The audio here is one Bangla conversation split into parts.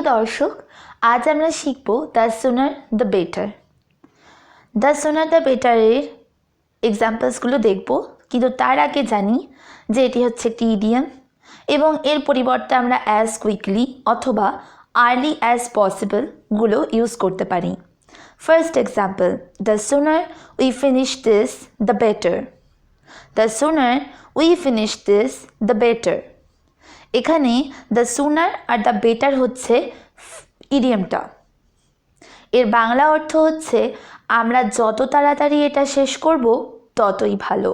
দর্শক, আজ আমরা শিখব the sooner the better. The sooner the বেটারের এক্সাম্পলসগুলো দেখব, কিন্তু তার আগে জানি যে এটি হচ্ছে একটি ইডিয়াম এবং এর পরিবর্তে আমরা অ্যাজ কুইকলি অথবা আর্লি অ্যাজ পসিবল গুলো ইউজ করতে পারি। First example, the sooner we finish this the better. The sooner we finish this the better. এখানে দ্য সুনার আর দ্য বেটার হচ্ছে ইডিয়ামটা। এর বাংলা অর্থ হচ্ছে আমরা যত তাড়াতাড়ি এটা শেষ করব ততই ভালো।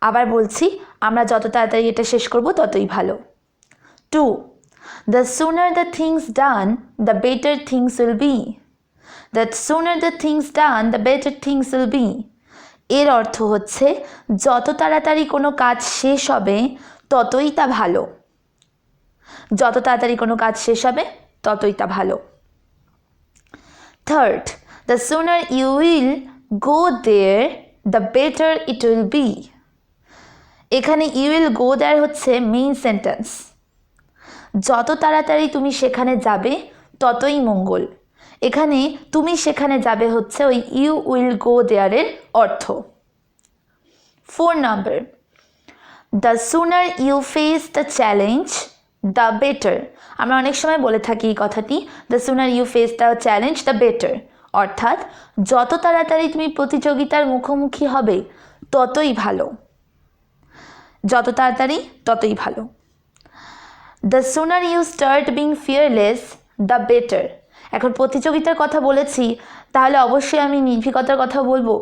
আবার বলছি, আমরা যত তাড়াতাড়ি এটা শেষ করব ততই ভালো। 2. The sooner the things done, the better things will be. The sooner the things done, the better things will be. এর অর্থ হচ্ছে যত তাড়াতাড়ি কোনো কাজ শেষ হবে ততই তা ভালো। যত তাড়াতাড়ি কোনো কাজ শেষ হবে ততই তা ভালো। 3rd, the sooner you will go there, the better it will be. এখানে you will go there হচ্ছে মেইন সেন্টেন্স। যত তাড়াতাড়ি তুমি সেখানে যাবে ততই মঙ্গল। এখানে তুমি সেখানে যাবে হচ্ছে ওই you will go there এর অর্থ। 4 number, the sooner you face the challenge, the better. আমরা অনেক সময় বলে থাকি এই কথাটি, the sooner you face the challenge, the better. অর্থাৎ যত তাড়াতাড়ি তুমি প্রতিযোগিতার মুখোমুখি হবে ততই ভালো। যত তাড়াতাড়ি ততই ভালো। The sooner you start being fearless, the better. এখন প্রতিযোগিতার কথা বলেছি, তাহলে অবশ্যই আমি নির্ভীকতার কথা বলবো,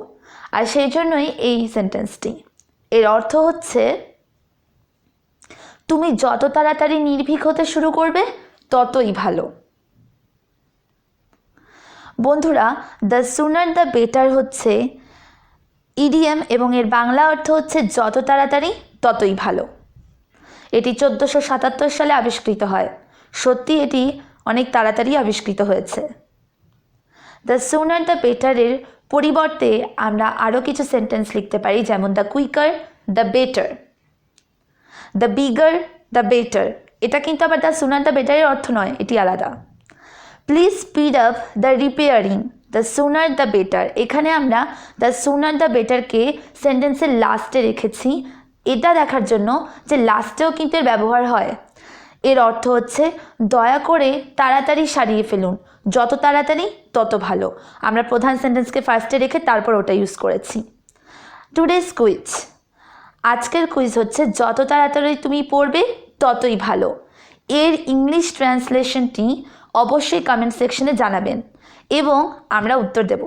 আর সেই জন্যই এই সেন্টেন্সটি। এর অর্থ হচ্ছে তুমি যত তাড়াতাড়ি নির্ভীক হতে শুরু করবে ততই ভালো। বন্ধুরা, দ্য সুনার দ্য বেটার হচ্ছে ইডিয়াম এবং এর বাংলা অর্থ হচ্ছে যত তাড়াতাড়ি ততই ভালো। এটি 1477 সালে আবিষ্কৃত হয়। সত্যি এটি অনেক তাড়াতাড়ি আবিষ্কৃত হয়েছে। দ্য সুনার দ্য বেটারের পরিবর্তে আমরা আরও কিছু সেন্টেন্স লিখতে পারি, যেমন the quicker the better, the bigger the better. এটা কিন্তু আবার দ্য সুনার দ্য বেটারের অর্থ নয়, এটি আলাদা। Please speed up the repairing, the sooner the better. এখানে আমরা দ্য সুনার দ্য বেটারকে সেন্টেন্সের লাস্টে রেখেছি, এটা দেখার জন্য যে লাস্টেও কিন্তু এর ব্যবহার হয়। এর অর্থ হচ্ছে দয়া করে তাড়াতাড়ি সারিয়ে ফেলুন, যত তাড়াতাড়ি তত ভালো। আমরা প্রধান সেন্টেন্সকে ফার্স্টে রেখে তারপর ওটা ইউজ করেছি। টুডেজ কুইজ, আজকের কুইজ হচ্ছে যত তাড়াতাড়ি তুমি পড়বে ততই ভালো। এর ইংলিশ ট্রান্সলেশনটি অবশ্যই কমেন্ট সেকশনে জানাবেন এবং আমরা উত্তর দেব।